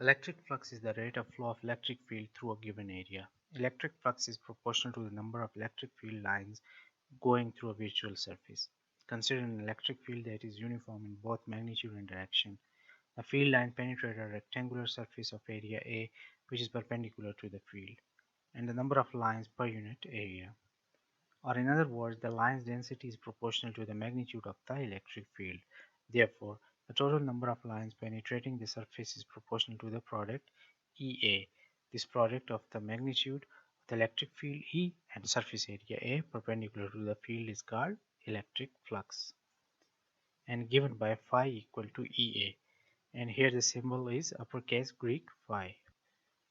Electric flux is the rate of flow of electric field through a given area. Electric flux is proportional to the number of electric field lines going through a virtual surface. Consider an electric field that is uniform in both magnitude and direction. The field line penetrates a rectangular surface of area A which is perpendicular to the field, and the number of lines per unit area. Or in other words, the line's density is proportional to the magnitude of the electric field. Therefore, the total number of lines penetrating the surface is proportional to the product EA. This product of the magnitude of the electric field E and surface area A perpendicular to the field is called electric flux and given by phi equal to EA. And here the symbol is uppercase Greek phi.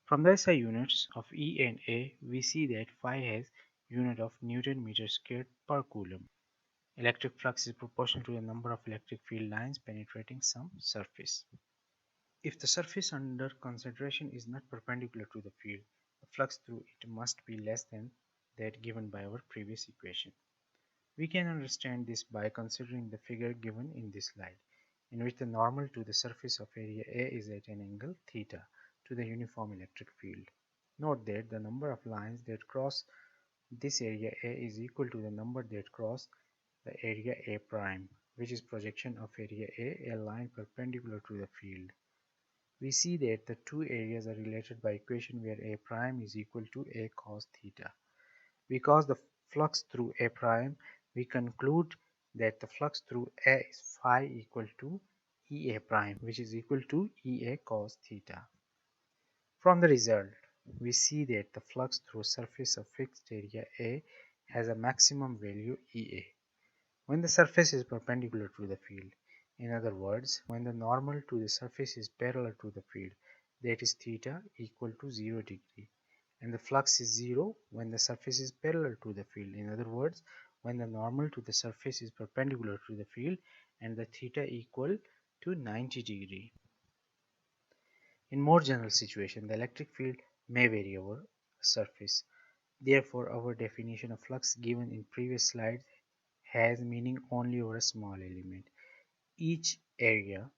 From the SI units of E and A, we see that phi has unit of Newton meter squared per coulomb. Electric flux is proportional to the number of electric field lines penetrating some surface. If the surface under consideration is not perpendicular to the field, the flux through it must be less than that given by our previous equation. We can understand this by considering the figure given in this slide, in which the normal to the surface of area A is at an angle theta to the uniform electric field. Note that the number of lines that cross this area A is equal to the number that cross the area A prime, which is projection of area A, a line perpendicular to the field. We see that the two areas are related by equation where A prime is equal to A cos theta. Because the flux through A prime, we conclude that the flux through A is phi equal to EA prime, which is equal to EA cos theta. From the result, we see that the flux through surface of fixed area A has a maximum value EA when the surface is perpendicular to the field. In other words, when the normal to the surface is parallel to the field, that is theta equal to 0 degree, and the flux is 0 when the surface is parallel to the field. In other words, when the normal to the surface is perpendicular to the field and the theta equal to 90 degree. In more general situation, the electric field may vary over a surface. Therefore, our definition of flux given in previous slide has meaning only over a small element. Each area,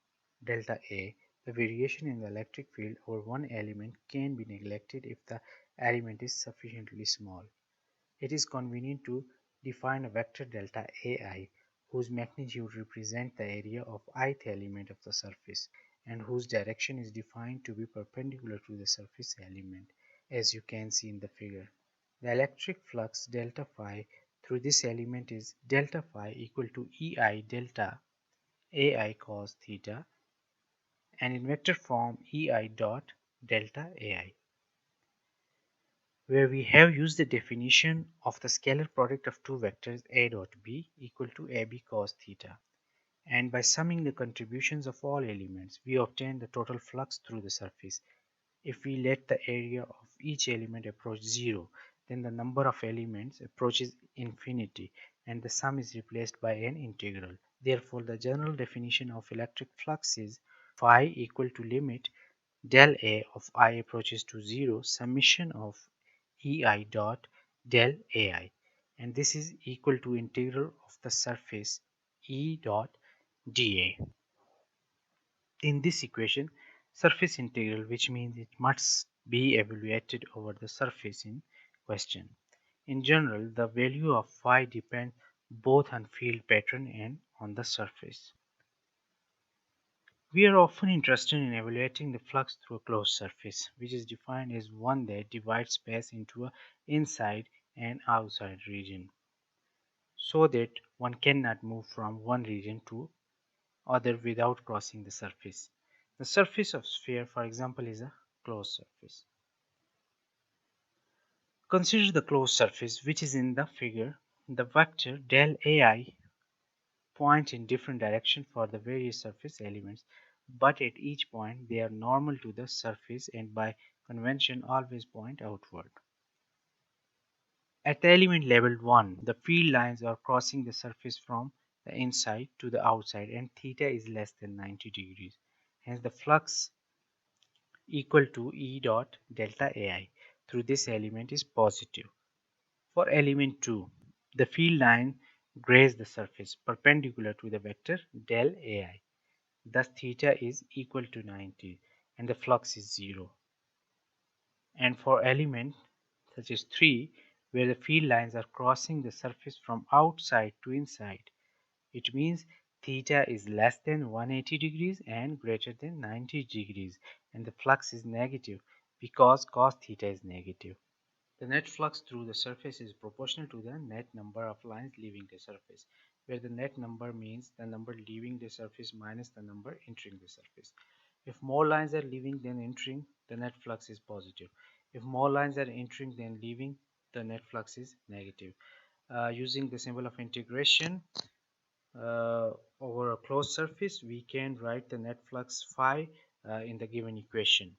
delta A, the variation in the electric field over one element can be neglected if the element is sufficiently small. It is convenient to define a vector delta AI whose magnitude represents the area of ith element of the surface and whose direction is defined to be perpendicular to the surface element, as you can see in the figure. The electric flux delta phi through this element is delta phi equal to EI delta AI cos theta, and in vector form EI dot delta AI, where we have used the definition of the scalar product of two vectors A dot B equal to AB cos theta, and by summing the contributions of all elements, we obtain the total flux through the surface. If we let the area of each element approach 0, then the number of elements approaches infinity and the sum is replaced by an integral. Therefore, the general definition of electric flux is phi equal to limit del A of I approaches to 0 summation of EI dot del AI, and this is equal to integral of the surface E dot dA. In this equation, surface integral, which means it must be evaluated over the surface in question. In general, the value of phi depends both on field pattern and on the surface. We are often interested in evaluating the flux through a closed surface, which is defined as one that divides space into an inside and outside region, so that one cannot move from one region to other without crossing the surface. The surface of sphere, for example, is a closed surface. Consider the closed surface which is in the figure. The vector del AI point in different directions for the various surface elements, but at each point they are normal to the surface and by convention always point outward. At the element level 1, the field lines are crossing the surface from the inside to the outside and theta is less than 90 degrees. Hence the flux equal to E dot delta AI through this element is positive. For element 2, the field line grazes the surface perpendicular to the vector del AI. Thus theta is equal to 90. and the flux is 0. And for element such as 3, where the field lines are crossing the surface from outside to inside, it means theta is less than 180 degrees and greater than 90 degrees, and the flux is negative because cos theta is negative. The net flux through the surface is proportional to the net number of lines leaving the surface, where the net number means the number leaving the surface minus the number entering the surface. If more lines are leaving than entering, the net flux is positive. If more lines are entering than leaving, the net flux is negative. Using the symbol of integration over a closed surface, we can write the net flux phi in the given equation.